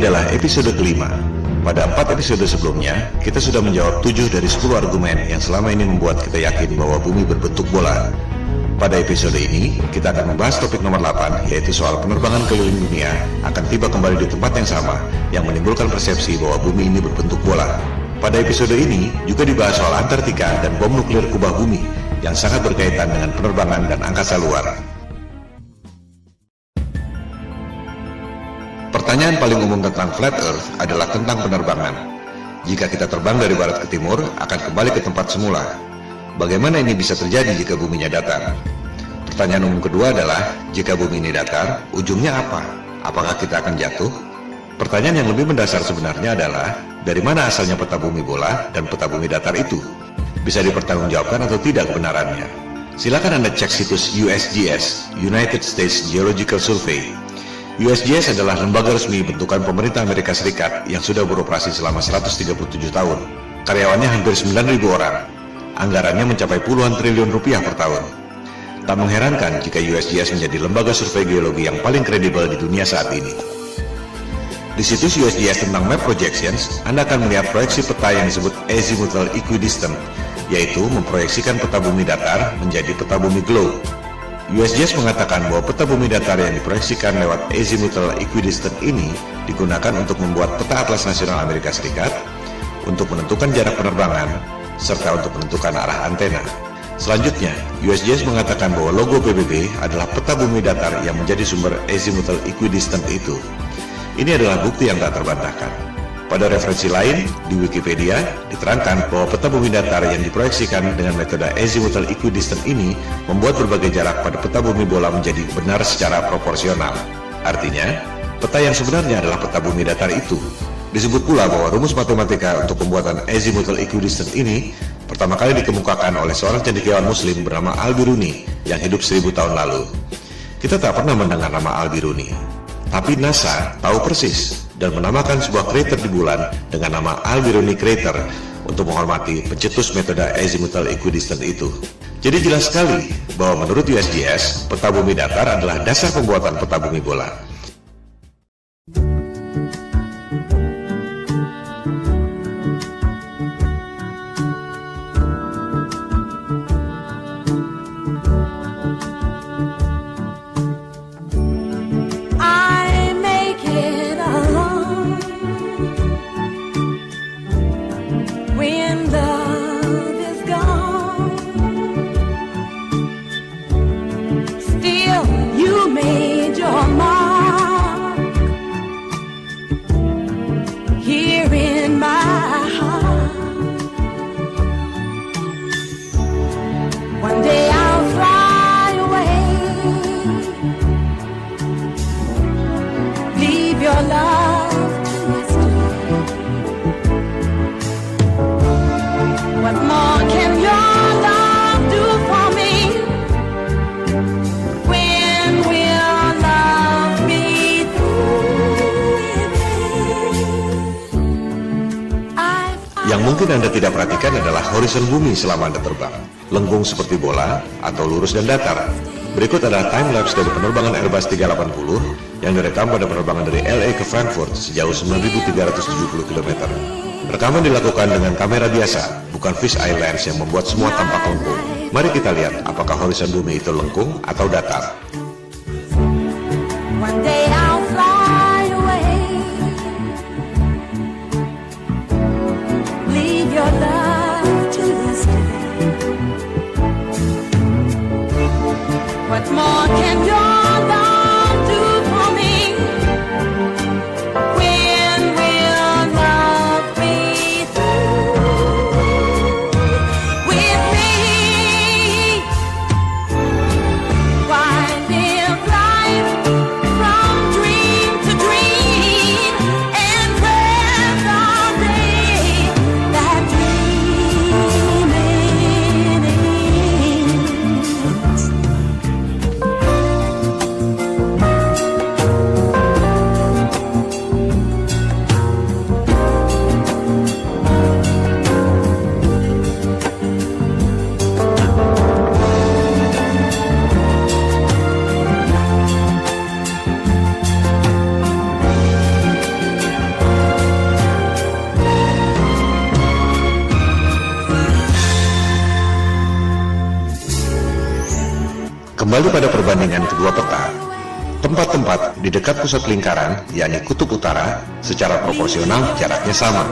adalah episode kelima. Pada 4 episode sebelumnya, kita sudah menjawab 7 dari 10 argumen yang selama ini membuat kita yakin bahwa bumi berbentuk bola. Pada episode ini, kita akan membahas topik nomor 8, yaitu soal penerbangan keliling dunia akan tiba kembali di tempat yang sama, yang menimbulkan persepsi bahwa bumi ini berbentuk bola. Pada episode ini, juga dibahas soal Antartika dan bom nuklir kubah bumi, yang sangat berkaitan dengan penerbangan dan angkasa luar. Pertanyaan paling umum tentang flat earth adalah tentang penerbangan. Jika kita terbang dari barat ke timur, akan kembali ke tempat semula. Bagaimana ini bisa terjadi jika buminya datar? Pertanyaan umum kedua adalah, jika bumi ini datar, ujungnya apa? Apakah kita akan jatuh? Pertanyaan yang lebih mendasar sebenarnya adalah, dari mana asalnya peta bumi bola dan peta bumi datar itu? Bisa dipertanggungjawabkan atau tidak kebenarannya? Silakan Anda cek situs USGS, United States Geological Survey. USGS adalah lembaga resmi bentukan pemerintah Amerika Serikat yang sudah beroperasi selama 137 tahun. Karyawannya hampir 9.000 orang. Anggarannya mencapai puluhan triliun rupiah per tahun. Tak mengherankan jika USGS menjadi lembaga survei geologi yang paling kredibel di dunia saat ini. Di situs USGS tentang Map Projections, Anda akan melihat proyeksi peta yang disebut Azimuthal Equidistant, yaitu memproyeksikan peta bumi datar menjadi peta bumi globe. USGS mengatakan bahwa peta bumi datar yang diproyeksikan lewat Azimuthal Equidistant ini digunakan untuk membuat peta atlas nasional Amerika Serikat, untuk menentukan jarak penerbangan, serta untuk menentukan arah antena. Selanjutnya, USGS mengatakan bahwa logo PBB adalah peta bumi datar yang menjadi sumber Azimuthal Equidistant itu. Ini adalah bukti yang tak terbantahkan. Pada referensi lain, di Wikipedia, diterangkan bahwa peta bumi datar yang diproyeksikan dengan metode Azimuthal Equidistant ini membuat berbagai jarak pada peta bumi bola menjadi benar secara proporsional. Artinya, peta yang sebenarnya adalah peta bumi datar itu. Disebut pula bahwa rumus matematika untuk pembuatan Azimuthal Equidistant ini pertama kali dikemukakan oleh seorang cendekiawan muslim bernama Al-Biruni yang hidup 1000 tahun lalu. Kita tak pernah mendengar nama Al-Biruni, tapi NASA tahu persis dan menamakan sebuah krater di bulan dengan nama Al-Biruni Crater untuk menghormati pencetus metode Azimuthal Equidistant itu. Jadi jelas sekali bahwa menurut USGS, peta bumi datar adalah dasar pembuatan peta bumi bola. Yang mungkin Anda tidak perhatikan adalah horizon bumi selama Anda terbang. Lengkung seperti bola atau lurus dan datar. Berikut adalah time-lapse dari penerbangan Airbus 380 yang direkam pada penerbangan dari LA ke Frankfurt sejauh 9.370 km. Rekaman dilakukan dengan kamera biasa, bukan fish eye lens yang membuat semua tampak lengkung. Mari kita lihat apakah horizon bumi itu lengkung atau datar. What more can your love do for me? When will love be through with me? Why live life from dream to dream and press all day that dreaming ends? Kembali pada perbandingan kedua peta, tempat-tempat di dekat pusat lingkaran, yakni kutub utara, secara proporsional jaraknya sama.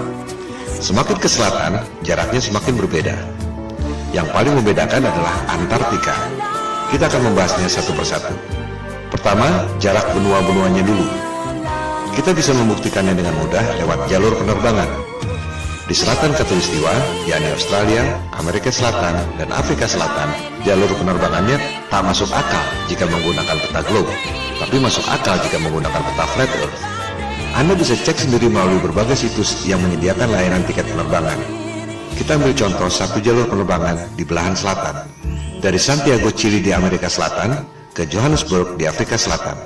Semakin ke selatan, jaraknya semakin berbeda. Yang paling membedakan adalah Antartika. Kita akan membahasnya satu persatu. Pertama, jarak benua-benuanya dulu. Kita bisa membuktikannya dengan mudah lewat jalur penerbangan. Di selatan Khatulistiwa, yakni Australia, Amerika Selatan, dan Afrika Selatan, jalur penerbangannya tak masuk akal jika menggunakan peta globe, tapi masuk akal jika menggunakan peta flat earth. Anda bisa cek sendiri melalui berbagai situs yang menyediakan layanan tiket penerbangan. Kita ambil contoh satu jalur penerbangan di belahan selatan, dari Santiago, Chili di Amerika Selatan ke Johannesburg di Afrika Selatan.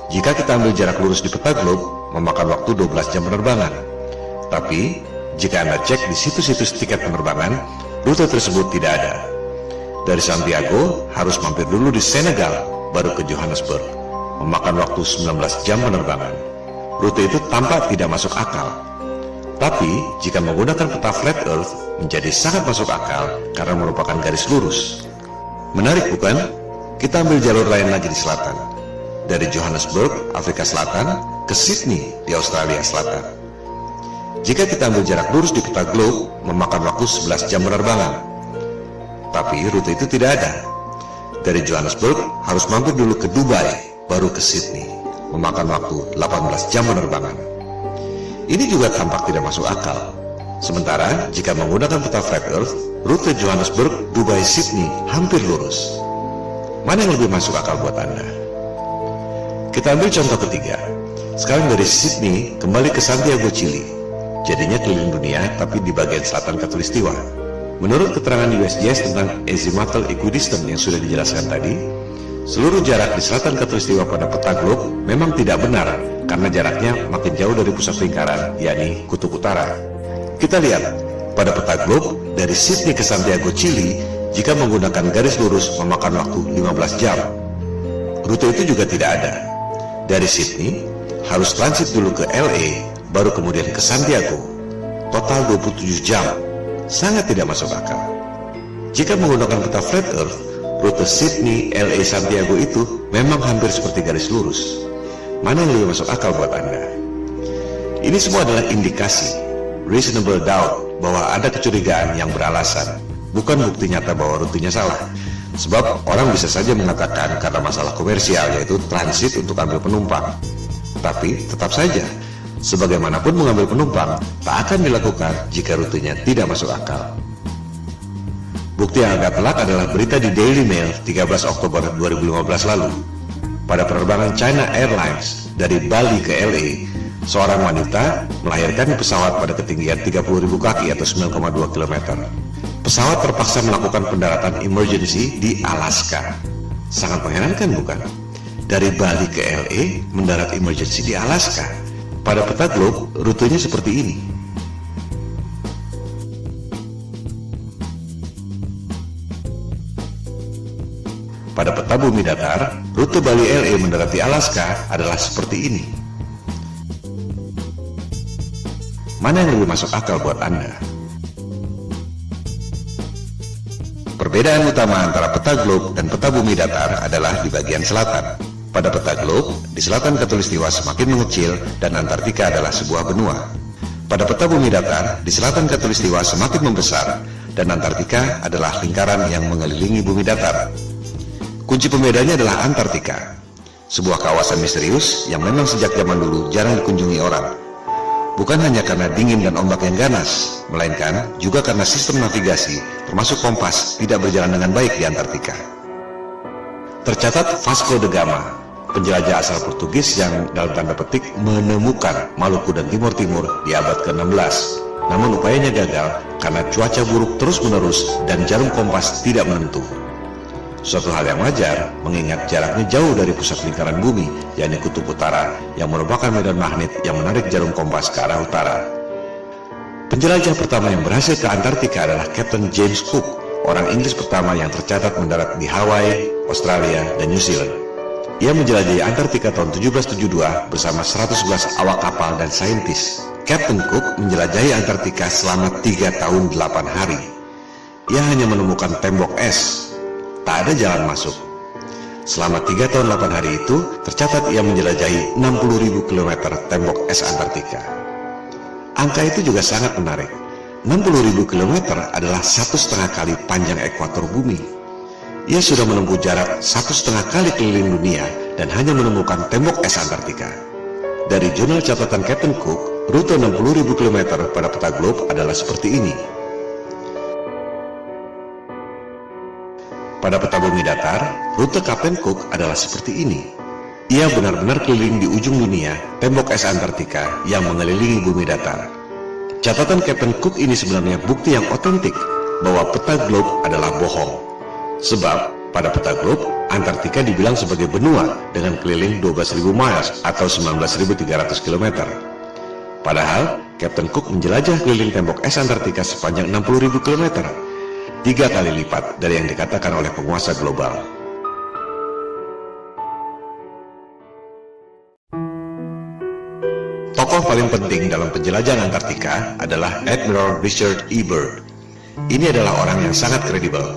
Jika kita ambil jarak lurus di peta globe, memakan waktu 12 jam penerbangan. Tapi, jika Anda cek di situs-situs tiket penerbangan, rute tersebut tidak ada. Dari Santiago, harus mampir dulu di Senegal, baru ke Johannesburg, memakan waktu 19 jam penerbangan. Rute itu tampak tidak masuk akal. Tapi, jika menggunakan peta flat earth, menjadi sangat masuk akal karena merupakan garis lurus. Menarik bukan? Kita ambil jalur lain lagi di selatan. Dari Johannesburg, Afrika Selatan, ke Sydney di Australia Selatan. Jika kita ambil jarak lurus di peta globe, memakan waktu 11 jam penerbangan. Tapi rute itu tidak ada. Dari Johannesburg, harus mampir dulu ke Dubai, baru ke Sydney, memakan waktu 18 jam penerbangan. Ini juga tampak tidak masuk akal. Sementara, jika menggunakan peta flat earth, rute Johannesburg, Dubai, Sydney hampir lurus. Mana yang lebih masuk akal buat Anda? Kita ambil contoh ketiga. Sekarang dari Sydney kembali ke Santiago, Chili. Jadinya keliling dunia tapi di bagian selatan Khatulistiwa. Menurut keterangan USGS tentang azimuthal equidistant yang sudah dijelaskan tadi, seluruh jarak di selatan Khatulistiwa pada peta globe memang tidak benar karena jaraknya makin jauh dari pusat lingkaran, yakni kutub utara. Kita lihat, pada peta globe dari Sydney ke Santiago, Chili, jika menggunakan garis lurus memakan waktu 15 jam. Rute itu juga tidak ada. Dari Sydney, harus transit dulu ke LA, baru kemudian ke Santiago. Total 27 jam. Sangat tidak masuk akal. Jika menggunakan peta flat earth, rute Sydney, LA, Santiago itu memang hampir seperti garis lurus. Mana yang lebih masuk akal buat Anda? Ini semua adalah indikasi, reasonable doubt, bahwa ada kecurigaan yang beralasan, bukan bukti nyata bahwa rutenya salah. Sebab orang bisa saja mengatakan karena masalah komersial, yaitu transit untuk ambil penumpang. Tapi tetap saja, sebagaimanapun mengambil penumpang, tak akan dilakukan jika rutenya tidak masuk akal. Bukti yang agak telak adalah berita di Daily Mail 13 Oktober 2015 lalu. Pada penerbangan China Airlines dari Bali ke LA, seorang wanita melahirkan di pesawat pada ketinggian 30.000 kaki atau 9,2 km. Pesawat terpaksa melakukan pendaratan emergency di Alaska. Sangat mengherankan bukan? Dari Bali ke LA mendarat emergency di Alaska. Pada peta globe, rutenya seperti ini. Pada peta bumi datar, rute Bali LA mendarat di Alaska adalah seperti ini. Mana yang lebih masuk akal buat Anda? Perbedaan utama antara peta globe dan peta bumi datar adalah di bagian selatan. Pada peta globe, di selatan Khatulistiwa semakin mengecil dan Antartika adalah sebuah benua. Pada peta bumi datar, di selatan Khatulistiwa semakin membesar dan Antartika adalah lingkaran yang mengelilingi bumi datar. Kunci pembedanya adalah Antartika, sebuah kawasan misterius yang memang sejak zaman dulu jarang dikunjungi orang. Bukan hanya karena dingin dan ombak yang ganas, melainkan juga karena sistem navigasi, termasuk kompas, tidak berjalan dengan baik di Antartika. Tercatat Vasco da Gama, penjelajah asal Portugis yang dalam tanda petik menemukan Maluku dan Timur Timur di abad ke-16. Namun upayanya gagal karena cuaca buruk terus-menerus dan jarum kompas tidak menentu. Suatu hal yang wajar, mengingat jaraknya jauh dari pusat lingkaran bumi, yakni kutub utara, yang merupakan medan magnet yang menarik jarum kompas ke arah utara. Penjelajah pertama yang berhasil ke Antartika adalah Captain James Cook, orang Inggris pertama yang tercatat mendarat di Hawaii, Australia, dan New Zealand. Ia menjelajahi Antartika tahun 1772 bersama 111 awak kapal dan saintis. Captain Cook menjelajahi Antartika selama 3 tahun 8 hari. Ia hanya menemukan tembok es. Tak ada jalan masuk. Selama 3 tahun 8 hari itu, tercatat ia menjelajahi 60.000 km tembok es Antartika. Angka itu juga sangat menarik. 60.000 km adalah 1,5 kali panjang ekuator bumi. Ia sudah menempuh jarak 1,5 kali keliling dunia dan hanya menemukan tembok es Antartika. Dari jurnal catatan Captain Cook, rute 60.000 km pada peta globe adalah seperti ini. Pada peta bumi datar, rute Captain Cook adalah seperti ini. Ia benar-benar keliling di ujung dunia, tembok es Antartika yang mengelilingi bumi datar. Catatan Captain Cook ini sebenarnya bukti yang otentik bahwa peta globe adalah bohong. Sebab, pada peta globe, Antartika dibilang sebagai benua dengan keliling 12.000 miles atau 19.300 km. Padahal, Captain Cook menjelajah keliling tembok es Antartika sepanjang 60.000 km. 3 kali lipat dari yang dikatakan oleh penguasa global. Tokoh paling penting dalam penjelajahan Antartika adalah Admiral Richard E. Byrd. Ini adalah orang yang sangat kredibel.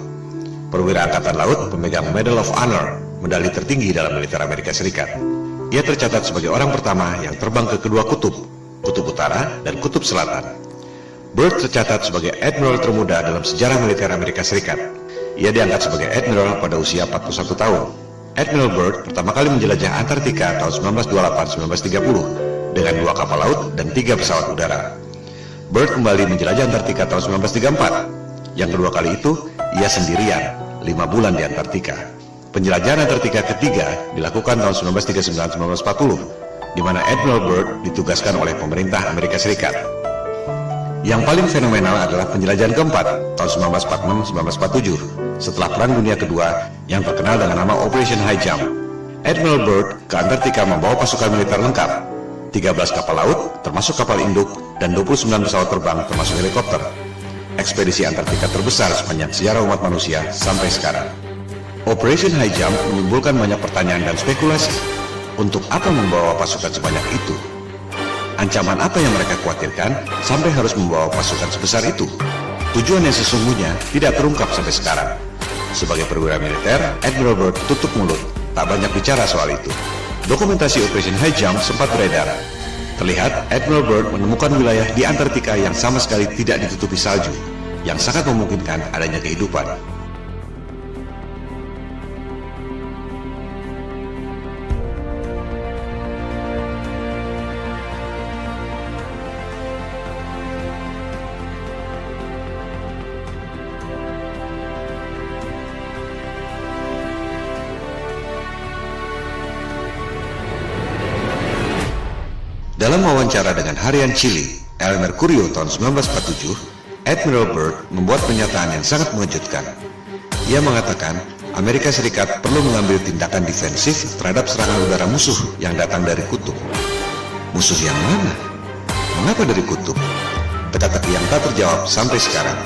Perwira Angkatan Laut pemegang Medal of Honor, medali tertinggi dalam militer Amerika Serikat. Ia tercatat sebagai orang pertama yang terbang ke kedua kutub, kutub utara dan kutub selatan. Byrd tercatat sebagai admiral termuda dalam sejarah militer Amerika Serikat. Ia diangkat sebagai admiral pada usia 41 tahun. Admiral Byrd pertama kali menjelajah Antartika tahun 1928-1930 dengan 2 kapal laut dan 3 pesawat udara. Byrd kembali menjelajah Antartika tahun 1934. Yang kedua kali itu, ia sendirian, 5 bulan di Antartika. Penjelajahan Antartika ketiga dilakukan tahun 1939-1940, di mana Admiral Byrd ditugaskan oleh pemerintah Amerika Serikat. Yang paling fenomenal adalah penjelajahan keempat, tahun 1946-1947, setelah Perang Dunia Kedua yang terkenal dengan nama Operation High Jump. Admiral Byrd ke Antartika membawa pasukan militer lengkap, 13 kapal laut, termasuk kapal induk, dan 29 pesawat terbang, termasuk helikopter. Ekspedisi Antartika terbesar sepanjang sejarah umat manusia sampai sekarang. Operation High Jump menimbulkan banyak pertanyaan dan spekulasi. Untuk apa membawa pasukan sebanyak itu? Ancaman apa yang mereka khawatirkan sampai harus membawa pasukan sebesar itu? Tujuan yang sesungguhnya tidak terungkap sampai sekarang. Sebagai perwira militer, Admiral Byrd tutup mulut, tak banyak bicara soal itu. Dokumentasi Operation High Jump sempat beredar. Terlihat Admiral Byrd menemukan wilayah di Antartika yang sama sekali tidak ditutupi salju, yang sangat memungkinkan adanya kehidupan. Dalam wawancara dengan harian Chile, El Mercurio tahun 1947, Admiral Byrd membuat pernyataan yang sangat mengejutkan. Ia mengatakan, Amerika Serikat perlu mengambil tindakan defensif terhadap serangan udara musuh yang datang dari kutub. Musuh yang mana? Mengapa dari kutub? Teka-teki yang tak terjawab sampai sekarang.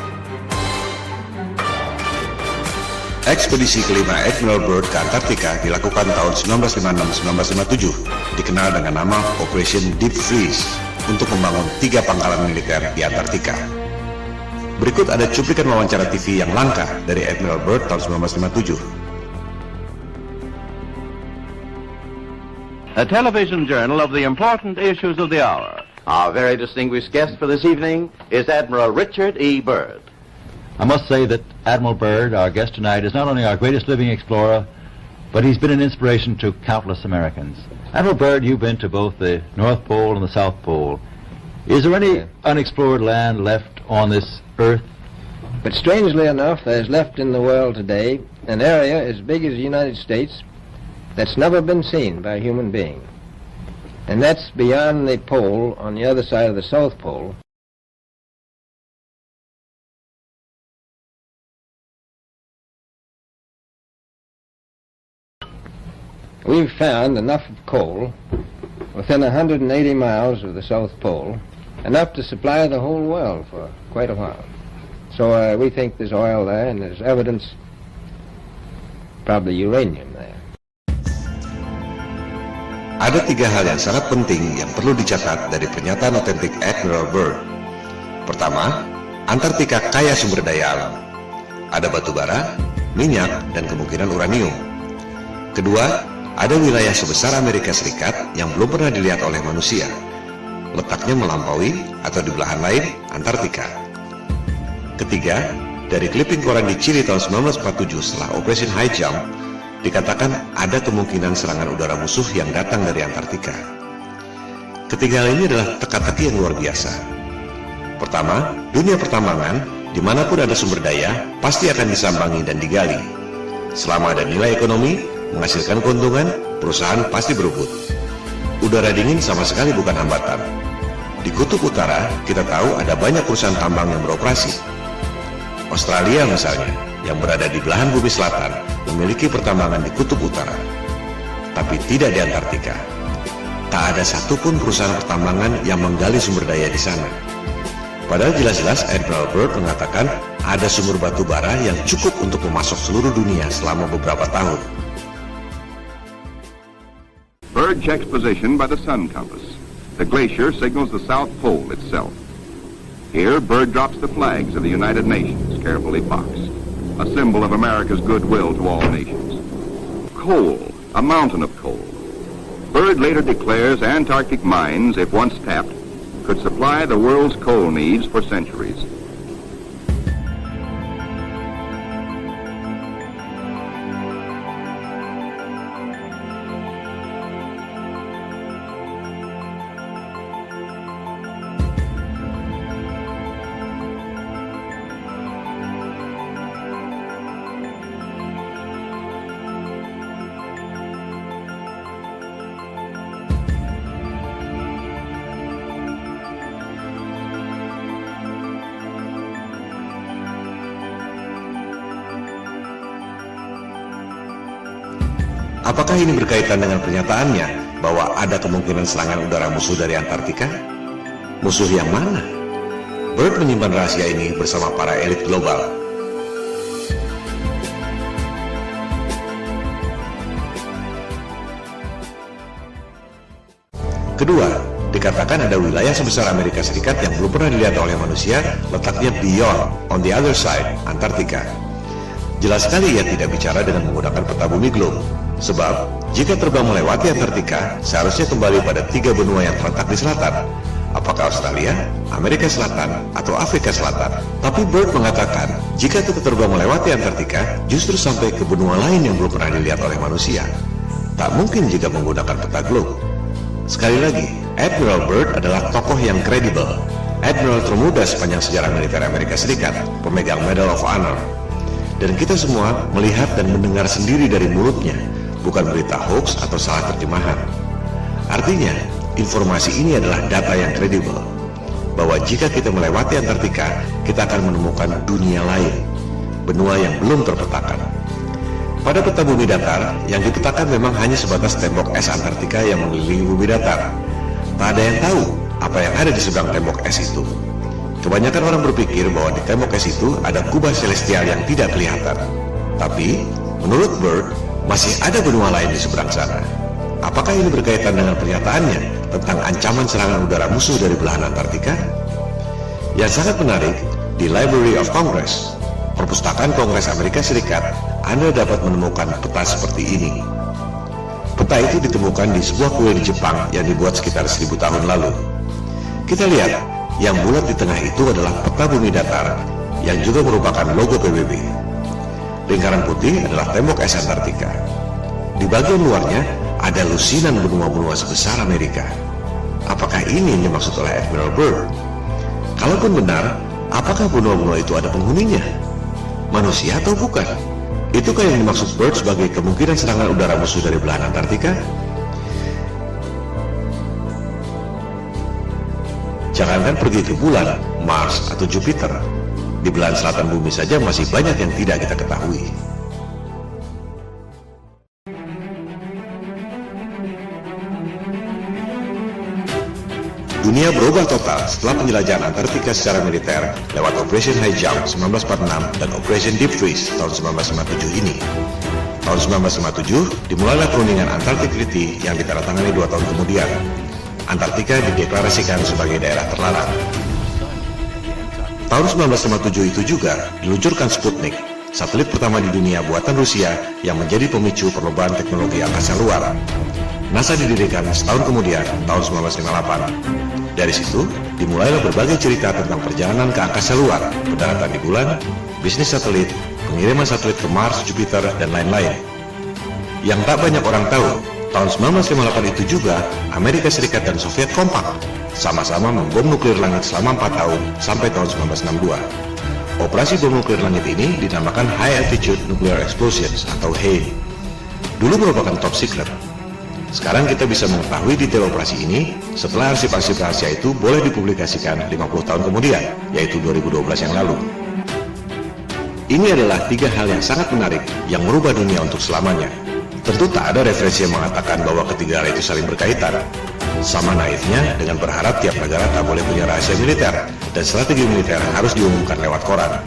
Ekspedisi kelima Admiral Byrd ke Antartika dilakukan tahun 1956-1957, dikenal dengan nama Operation Deep Freeze, untuk membangun 3 pangkalan militer di Antartika. Berikut ada cuplikan wawancara TV yang langka dari Admiral Byrd tahun 1957. A television journal of the important issues of the hour. Our very distinguished guest for this evening is Admiral Richard E. Byrd. I must say that Admiral Byrd, our guest tonight, is not only our greatest living explorer, but he's been an inspiration to countless Americans. Admiral Byrd, you've been to both the North Pole and the South Pole. Is there any unexplored land left on this Earth? But strangely enough, there's left in the world today an area as big as the United States that's never been seen by a human being. And that's beyond the pole on the other side of the South Pole. We've found enough of coal within 180 miles of the South Pole, enough to supply the whole world for quite a while. So we think there's oil there, and there's evidence, probably uranium there. Ada 3 hal yang sangat penting yang perlu dicatat dari pernyataan otentik Admiral Byrd. Pertama, Antartika kaya sumber daya alam. Ada batu bara, minyak, dan kemungkinan uranium. Kedua, ada wilayah sebesar Amerika Serikat yang belum pernah dilihat oleh manusia. Letaknya melampaui atau di belahan lain Antartika. Ketiga, dari clipping koran di Chili tahun 1947 setelah Operation High Jump, dikatakan ada kemungkinan serangan udara musuh yang datang dari Antartika. Ketiga hal ini adalah teka-teki yang luar biasa. Pertama, dunia pertambangan, dimanapun ada sumber daya, pasti akan disambangi dan digali. Selama ada nilai ekonomi, menghasilkan keuntungan, perusahaan pasti berebut. Udara dingin sama sekali bukan hambatan. Di Kutub Utara, kita tahu ada banyak perusahaan tambang yang beroperasi. Australia misalnya, yang berada di belahan bumi selatan, memiliki pertambangan di Kutub Utara, tapi tidak di Antartika. Tak ada satupun perusahaan pertambangan yang menggali sumber daya di sana. Padahal jelas-jelas Admiral Byrd mengatakan ada sumber batu bara yang cukup untuk memasok seluruh dunia selama beberapa tahun. Byrd checks position by the sun compass. The glacier signals the South Pole itself. Here, Byrd drops the flags of the United Nations, carefully boxed, a symbol of America's goodwill to all nations. Coal, a mountain of coal. Byrd later declares Antarctic mines, if once tapped, could supply the world's coal needs for centuries. Apakah ini berkaitan dengan pernyataannya bahwa ada kemungkinan serangan udara musuh dari Antartika? Musuh yang mana? Byrd menyimpan rahasia ini bersama para elit global. Kedua, dikatakan ada wilayah sebesar Amerika Serikat yang belum pernah dilihat oleh manusia, letaknya beyond, on the other side, Antartika. Jelas sekali ia tidak bicara dengan menggunakan peta bumi globe. Sebab, jika terbang melewati Antartika, seharusnya kembali pada 3 benua yang terletak di selatan. Apakah Australia, Amerika Selatan, atau Afrika Selatan? Tapi Byrd mengatakan, jika kita terbang melewati Antartika, justru sampai ke benua lain yang belum pernah dilihat oleh manusia. Tak mungkin jika menggunakan peta globe. Sekali lagi, Admiral Byrd adalah tokoh yang kredibel. Admiral termuda sepanjang sejarah militer Amerika Serikat, pemegang Medal of Honor. Dan kita semua melihat dan mendengar sendiri dari mulutnya, bukan berita hoax atau salah terjemahan. Artinya, informasi ini adalah data yang kredibel, bahwa jika kita melewati Antartika, kita akan menemukan dunia lain, benua yang belum terpetakan. Pada peta bumi datar, yang dipetakan memang hanya sebatas tembok es Antartika yang mengelilingi bumi datar. Tak ada yang tahu apa yang ada di seberang tembok es itu. Kebanyakan orang berpikir bahwa di tembok es itu ada kubah celestial yang tidak kelihatan. Tapi, menurut Byrd, masih ada benua lain di seberang sana. Apakah ini berkaitan dengan pernyataannya tentang ancaman serangan udara musuh dari belahan Antartika? Yang sangat menarik, di Library of Congress, Perpustakaan Kongres Amerika Serikat, Anda dapat menemukan peta seperti ini. Peta itu ditemukan di sebuah kuil di Jepang yang dibuat sekitar 1000 tahun lalu. Kita lihat, yang bulat di tengah itu adalah peta bumi datar, yang juga merupakan logo PBB. Lingkaran putih adalah tembok es Antartika. Di bagian luarnya ada lusinan benua-benua sebesar Amerika. Apakah ini yang dimaksud oleh Admiral Byrd? Kalaupun benar, apakah benua-benua itu ada penghuninya? Manusia atau bukan? Itukah yang dimaksud Byrd sebagai kemungkinan serangan udara musuh dari belahan Antartika? Jangankan pergi ke bulan, Mars, atau Jupiter. Di belahan selatan bumi saja masih banyak yang tidak kita ketahui. Dunia berubah total setelah penjelajahan Antartika secara militer lewat Operation High Jump 1946 dan Operation Deep Freeze tahun 1957 ini. Tahun 1957 dimulailah perundingan Antarctic Treaty yang ditandatangani 2 tahun kemudian. Antartika dideklarasikan sebagai daerah terlarang. Tahun 1957 itu juga diluncurkan Sputnik, satelit pertama di dunia buatan Rusia yang menjadi pemicu perlombaan teknologi angkasa luar. NASA didirikan setahun kemudian, tahun 1958. Dari situ, dimulailah berbagai cerita tentang perjalanan ke angkasa luar, pendaratan di bulan, bisnis satelit, pengiriman satelit ke Mars, Jupiter, dan lain-lain. Yang tak banyak orang tahu, tahun 1958 itu juga, Amerika Serikat dan Soviet kompak, sama-sama membom nuklir langit selama 4 tahun sampai tahun 1962. Operasi bom nuklir langit ini dinamakan High Altitude Nuclear Explosions atau HANE. Dulu merupakan top secret. Sekarang kita bisa mengetahui detail operasi ini setelah arsip-arsip rahasia itu boleh dipublikasikan 50 tahun kemudian, yaitu 2012 yang lalu. Ini adalah 3 hal yang sangat menarik yang merubah dunia untuk selamanya. Tentu tak ada referensi yang mengatakan bahwa ketiga hal itu saling berkaitan. Sama naifnya dengan berharap tiap negara tak boleh punya rahasia militer dan strategi militer harus diumumkan lewat koran.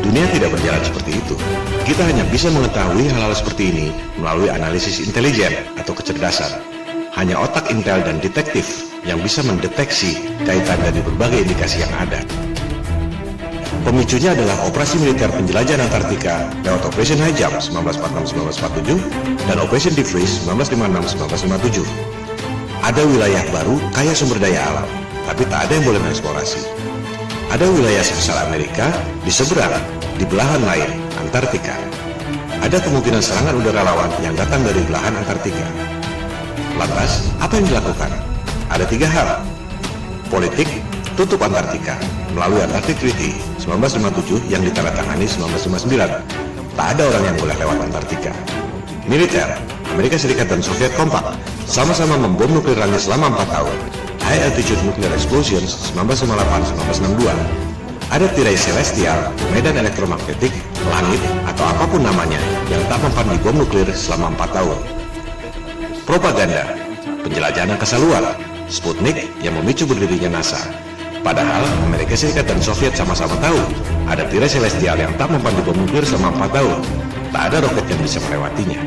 Dunia tidak berjalan seperti itu. Kita hanya bisa mengetahui hal-hal seperti ini melalui analisis intelijen atau kecerdasan. Hanya otak intel dan detektif yang bisa mendeteksi kaitan dari berbagai indikasi yang ada. Pemicunya adalah operasi militer penjelajahan Antartika lewat Operation High Jump 1946-1947 dan Operation Deep Freeze 1956-1957. Ada wilayah baru kaya sumber daya alam, tapi tak ada yang boleh mengeksplorasi. Ada wilayah sebesar Amerika di seberang, di belahan lain, Antartika. Ada kemungkinan serangan udara lawan yang datang dari belahan Antartika. Lantas, apa yang dilakukan? Ada 3 hal. Politik, tutup Antartika melalui Antarctic Treaty 1957 yang ditandatangani 1959. Tak ada orang yang boleh lewat Antartika. Militer, Amerika Serikat dan Soviet kompak, sama-sama membom nuklir langit selama 4 tahun. High Altitude Nuclear Explosions 1958-1962. Ada tirai celestial, medan elektromagnetik, langit, atau apapun namanya yang tak mempan di bom nuklir selama 4 tahun. Propaganda, penjelajahan angkasa luar, Sputnik yang memicu berdirinya NASA. Padahal Amerika Serikat dan Soviet sama-sama tahu ada tirai celestial yang tak mempan di bom nuklir selama 4 tahun. Tak ada roket yang bisa melewatinya.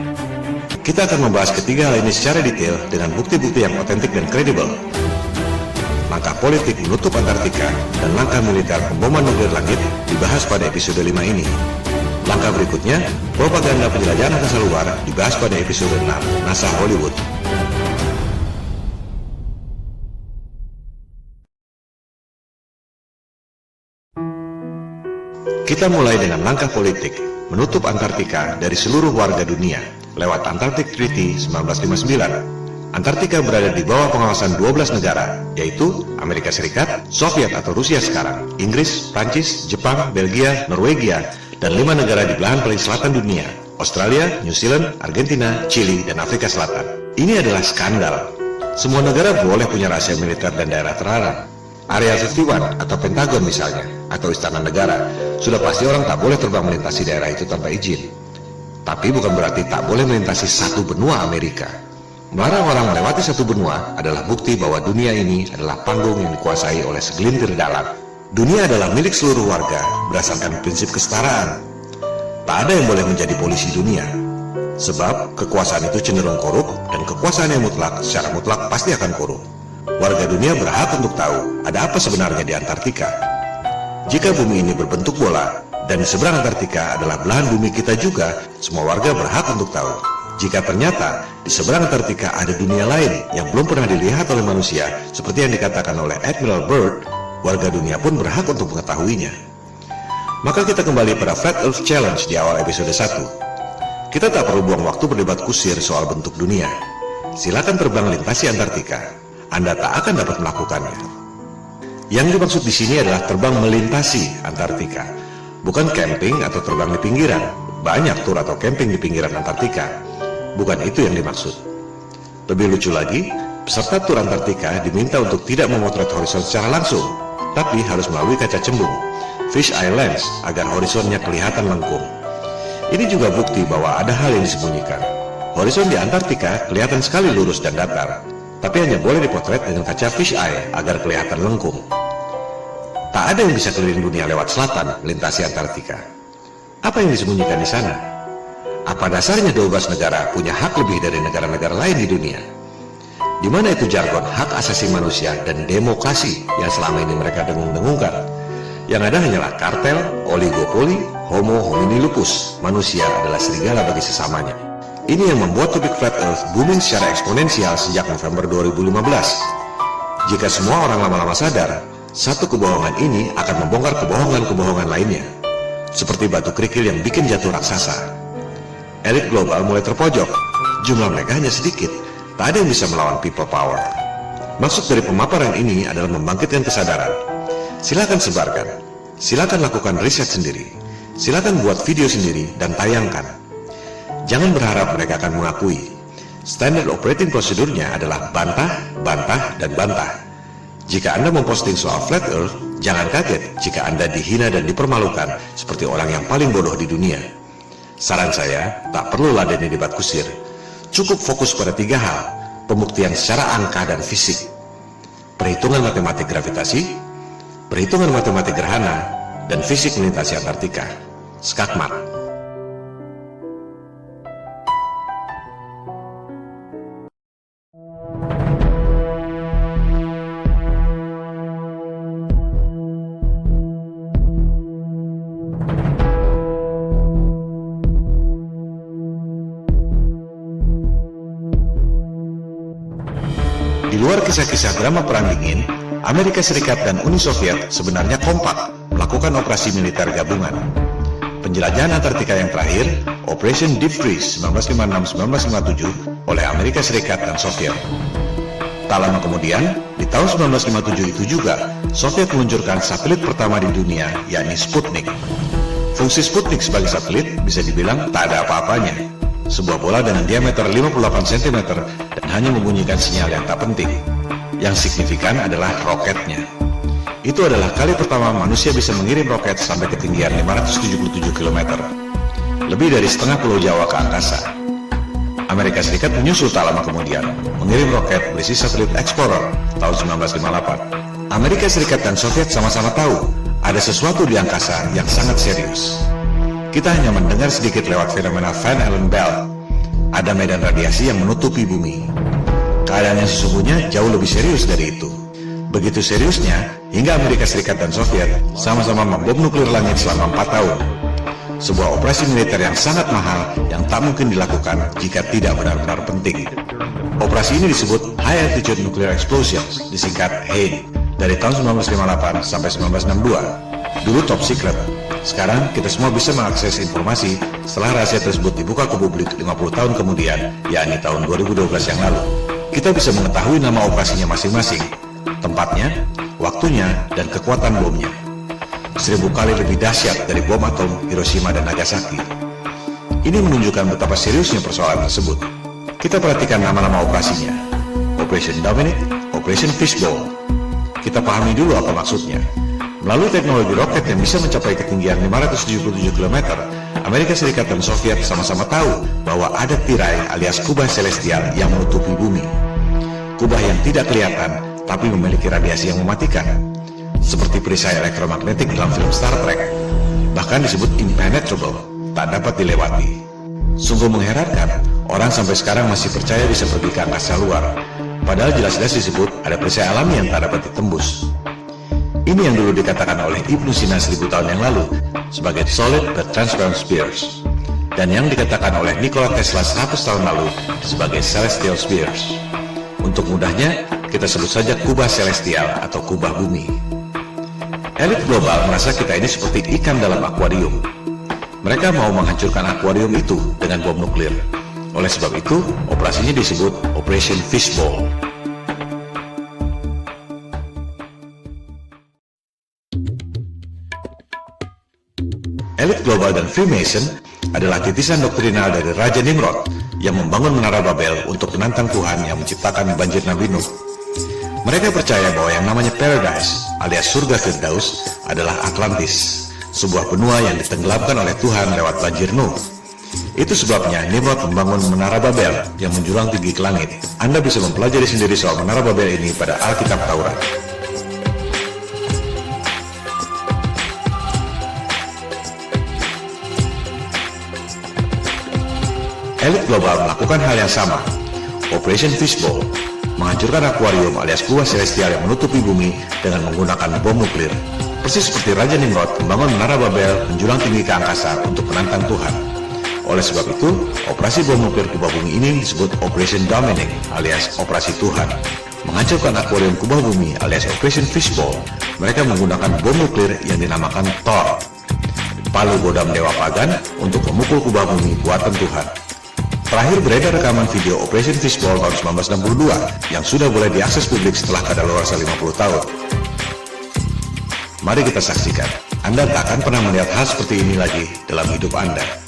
Kita akan membahas ketiga hal ini secara detail dengan bukti-bukti yang otentik dan kredibel. Langkah politik menutup Antartika dan langkah militer pemboman nuklir langit dibahas pada episode 5 ini. Langkah berikutnya, propaganda penjelajahan angkasa luar dibahas pada episode 6, NASA Hollywood. Kita mulai dengan langkah politik, menutup Antartika dari seluruh warga dunia lewat Antarctic Treaty 1959. Antartika berada di bawah pengawasan 12 negara, yaitu Amerika Serikat, Soviet atau Rusia sekarang, Inggris, Prancis, Jepang, Belgia, Norwegia, dan 5 negara di belahan paling selatan dunia, Australia, New Zealand, Argentina, Chili, dan Afrika Selatan. Ini adalah skandal. Semua negara boleh punya rahasia militer dan daerah terlarang. Area 51 atau Pentagon misalnya, atau Istana Negara, sudah pasti orang tak boleh terbang melintasi daerah itu tanpa izin. Tapi bukan berarti tak boleh melintasi satu benua Amerika. Melarang orang melewati satu benua adalah bukti bahwa dunia ini adalah panggung yang dikuasai oleh segelintir dalang. Dunia adalah milik seluruh warga berdasarkan prinsip kesetaraan. Tak ada yang boleh menjadi polisi dunia. Sebab kekuasaan itu cenderung korup dan kekuasaan yang mutlak secara mutlak pasti akan korup. Warga dunia berhak untuk tahu ada apa sebenarnya di Antartika. Jika bumi ini berbentuk bola dan di seberang Antartika adalah belahan bumi kita juga, semua warga berhak untuk tahu. Jika ternyata di seberang Antartika ada dunia lain yang belum pernah dilihat oleh manusia, seperti yang dikatakan oleh Admiral Byrd, warga dunia pun berhak untuk mengetahuinya. Maka kita kembali pada Flat Earth Challenge di awal episode 1. Kita tak perlu buang waktu berdebat kusir soal bentuk dunia. Silakan terbang lintasi Antartika. Anda tak akan dapat melakukannya. Yang dimaksud di sini adalah terbang melintasi Antartika, bukan camping atau terbang di pinggiran. Banyak tur atau camping di pinggiran Antartika. Bukan itu yang dimaksud. Lebih lucu lagi, peserta tur Antartika diminta untuk tidak memotret horizon secara langsung, tapi harus melalui kaca cembung, fish eye lens, agar horizonnya kelihatan lengkung. Ini juga bukti bahwa ada hal yang disembunyikan. Horizon di Antartika kelihatan sekali lurus dan datar, tapi hanya boleh dipotret dengan kaca fish eye agar kelihatan lengkung. Tak ada yang bisa keliling dunia lewat selatan melintasi Antartika. Apa yang disembunyikan di sana? Apa dasarnya 12 negara punya hak lebih dari negara-negara lain di dunia? Di mana itu jargon hak asasi manusia dan demokrasi yang selama ini mereka dengung-dengungkan? Yang ada hanyalah kartel, oligopoli, Homo homini lupus, manusia adalah serigala bagi sesamanya. Ini yang membuat topik flat earth booming secara eksponensial sejak November 2015. Jika semua orang lama-lama sadar, satu kebohongan ini akan membongkar kebohongan-kebohongan lainnya. Seperti batu kerikil yang bikin jatuh raksasa. Elit global mulai terpojok. Jumlah mereka hanya sedikit. Tak ada yang bisa melawan people power. Maksud dari pemaparan ini adalah membangkitkan kesadaran. Silakan sebarkan. Silakan lakukan riset sendiri. Silakan buat video sendiri dan tayangkan. Jangan berharap mereka akan mengakui. Standard operating prosedurnya adalah bantah, bantah, dan bantah. Jika Anda memposting soal flat earth, jangan kaget jika Anda dihina dan dipermalukan seperti orang yang paling bodoh di dunia. Saran saya, tak perlu ladeni debat kusir. Cukup fokus pada 3 hal, pembuktian secara angka dan fisik. Perhitungan matematik gravitasi, perhitungan matematik gerhana, dan fisik melintasi Antartika. Skakmat. Di luar kisah-kisah drama Perang Dingin, Amerika Serikat dan Uni Soviet sebenarnya kompak melakukan operasi militer gabungan. Penjelajahan Antartika yang terakhir, Operation Deep Freeze 1956-1957 oleh Amerika Serikat dan Soviet. Tak lama kemudian, di tahun 1957 itu juga, Soviet meluncurkan satelit pertama di dunia, yakni Sputnik. Fungsi Sputnik sebagai satelit bisa dibilang tak ada apa-apanya. Sebuah bola dengan diameter 58 cm dan hanya membunyikan sinyal yang tak penting. Yang signifikan adalah roketnya. Itu adalah kali pertama manusia bisa mengirim roket sampai ketinggian 577 km. Lebih dari setengah pulau Jawa ke angkasa. Amerika Serikat menyusul tak lama kemudian, mengirim roket berisi satelit Explorer tahun 1958. Amerika Serikat dan Soviet sama-sama tahu ada sesuatu di angkasa yang sangat serius. Kita hanya mendengar sedikit lewat fenomena Van Allen Belt. Ada medan radiasi yang menutupi bumi. Keadaan yang sesungguhnya jauh lebih serius dari itu. Begitu seriusnya, hingga Amerika Serikat dan Soviet sama-sama membom nuklir langit selama 4 tahun. Sebuah operasi militer yang sangat mahal yang tak mungkin dilakukan jika tidak benar-benar penting. Operasi ini disebut High Altitude Nuclear Explosion, disingkat HANE, dari tahun 1958 sampai 1962. Dulu top secret. Sekarang kita semua bisa mengakses informasi setelah rahasia tersebut dibuka ke publik 50 tahun kemudian, yakni tahun 2012 yang lalu. Kita bisa mengetahui nama operasinya masing-masing, tempatnya, waktunya, dan kekuatan bomnya. 1000 kali lebih dahsyat dari bom atom Hiroshima dan Nagasaki. Ini menunjukkan betapa seriusnya persoalan tersebut. Kita perhatikan nama-nama operasinya. Operation Dominic, Operation Fishbowl. Kita pahami dulu apa maksudnya. Melalui teknologi roket yang bisa mencapai ketinggian 577 km, Amerika Serikat dan Soviet sama-sama tahu bahwa ada tirai alias kubah celestial yang menutupi bumi. Kubah yang tidak kelihatan, tapi memiliki radiasi yang mematikan. Seperti perisai elektromagnetik dalam film Star Trek. Bahkan disebut impenetrable, tak dapat dilewati. Sungguh mengherankan, orang sampai sekarang masih percaya bisa pergi ke angkasa luar. Padahal jelas-jelas disebut ada perisai alami yang tak dapat ditembus. Ini yang dulu dikatakan oleh Ibnu Sina 1000 tahun yang lalu sebagai solid but transparent spheres, dan yang dikatakan oleh Nikola Tesla 100 tahun lalu sebagai celestial spheres. Untuk mudahnya, kita sebut saja kubah celestial atau kubah bumi. Elit global merasa kita ini seperti ikan dalam akuarium. Mereka mau menghancurkan akuarium itu dengan bom nuklir. Oleh sebab itu, operasinya disebut Operation Fishbowl. Elit global dan Freemason adalah titisan doktrinal dari Raja Nimrod yang membangun Menara Babel untuk menantang Tuhan yang menciptakan banjir Nabi Nuh. Mereka percaya bahwa yang namanya Paradise alias surga Firdaus adalah Atlantis, sebuah benua yang ditenggelamkan oleh Tuhan lewat banjir Nuh. Itu sebabnya Nimrod membangun Menara Babel yang menjulang tinggi ke langit. Anda bisa mempelajari sendiri soal Menara Babel ini pada Alkitab Taurat. Elit global melakukan hal yang sama, Operation Fishbowl, menghancurkan akuarium alias kubah celestial yang menutupi bumi dengan menggunakan bom nuklir. Persis seperti Raja Nimrod membangun menara Babel menjulang tinggi ke angkasa untuk menantang Tuhan. Oleh sebab itu, operasi bom nuklir kubah bumi ini disebut Operation Dominic alias Operasi Tuhan. Menghancurkan akuarium kubah bumi alias Operation Fishbowl, mereka menggunakan bom nuklir yang dinamakan Thor, palu godam dewa pagan untuk memukul kubah bumi buatan Tuhan. Terakhir beredar rekaman video Operation Fishbowl tahun 1962 yang sudah boleh diakses publik setelah kadaluarsa 50 tahun. Mari kita saksikan. Anda tak akan pernah melihat hal seperti ini lagi dalam hidup Anda.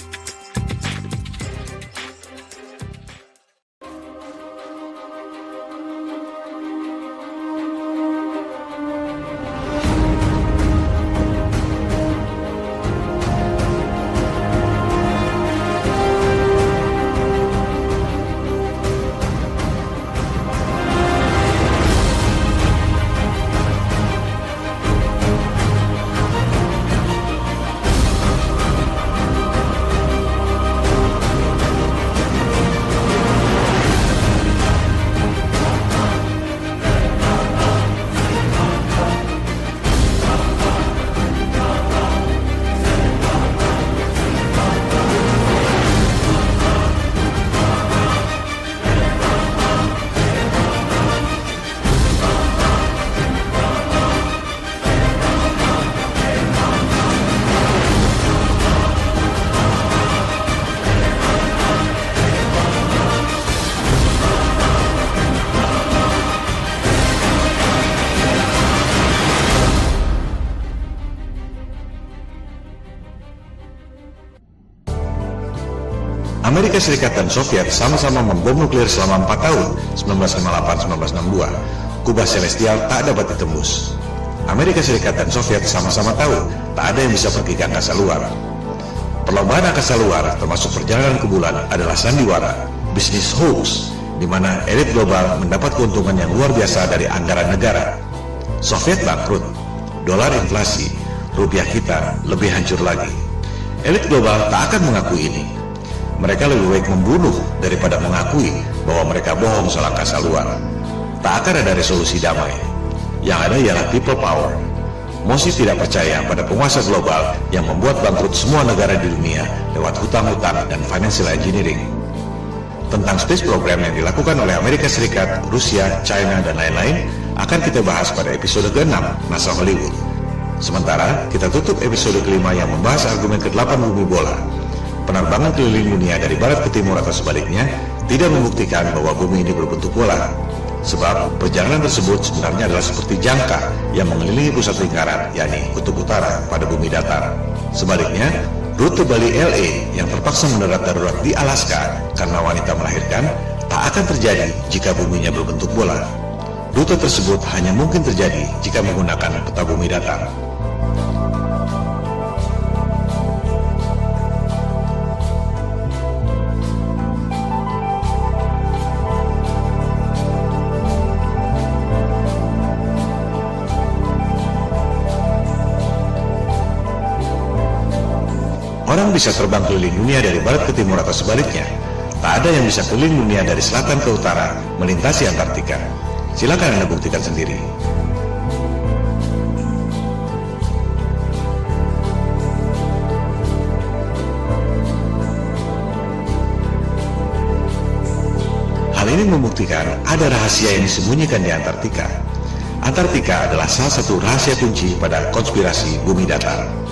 Amerika Serikat dan Soviet sama-sama membom nuklir selama 4 tahun, 1958-1962. Kubah celestial tak dapat ditembus. Amerika Serikat dan Soviet sama-sama tahu tak ada yang bisa pergi ke angkasa luar. Perlombaan angkasa luar, termasuk perjalanan ke bulan, adalah sandiwara, bisnis hoax, di mana elit global mendapat keuntungan yang luar biasa dari anggaran negara. Soviet bangkrut, dolar inflasi, rupiah kita lebih hancur lagi. Elit global tak akan mengakui ini. Mereka lebih baik membunuh daripada mengakui bahwa mereka bohong soal angkasa luar. Tak akan ada resolusi damai. Yang ada ialah people power. Mosi tidak percaya pada penguasa global yang membuat bangkrut semua negara di dunia lewat hutang-hutang dan financial engineering. Tentang space program yang dilakukan oleh Amerika Serikat, Rusia, China, dan lain-lain akan kita bahas pada episode ke-6 NASA Hollywood. Sementara kita tutup episode ke-5 yang membahas argumen ke-8 bumi bola. Penerbangan keliling dunia dari barat ke timur atau sebaliknya tidak membuktikan bahwa bumi ini berbentuk bola. Sebab perjalanan tersebut sebenarnya adalah seperti jangka yang mengelilingi pusat lingkaran, yakni kutub utara pada bumi datar. Sebaliknya, rute Bali LA yang terpaksa mendarat darurat di Alaska karena wanita melahirkan tak akan terjadi jika buminya berbentuk bola. Rute tersebut hanya mungkin terjadi jika menggunakan peta bumi datar. Orang bisa terbang keliling dunia dari barat ke timur atau sebaliknya. Tak ada yang bisa keliling dunia dari selatan ke utara, melintasi Antartika. Silakan Anda buktikan sendiri. Hal ini membuktikan ada rahasia yang disembunyikan di Antartika. Antartika adalah salah satu rahasia kunci pada konspirasi bumi datar.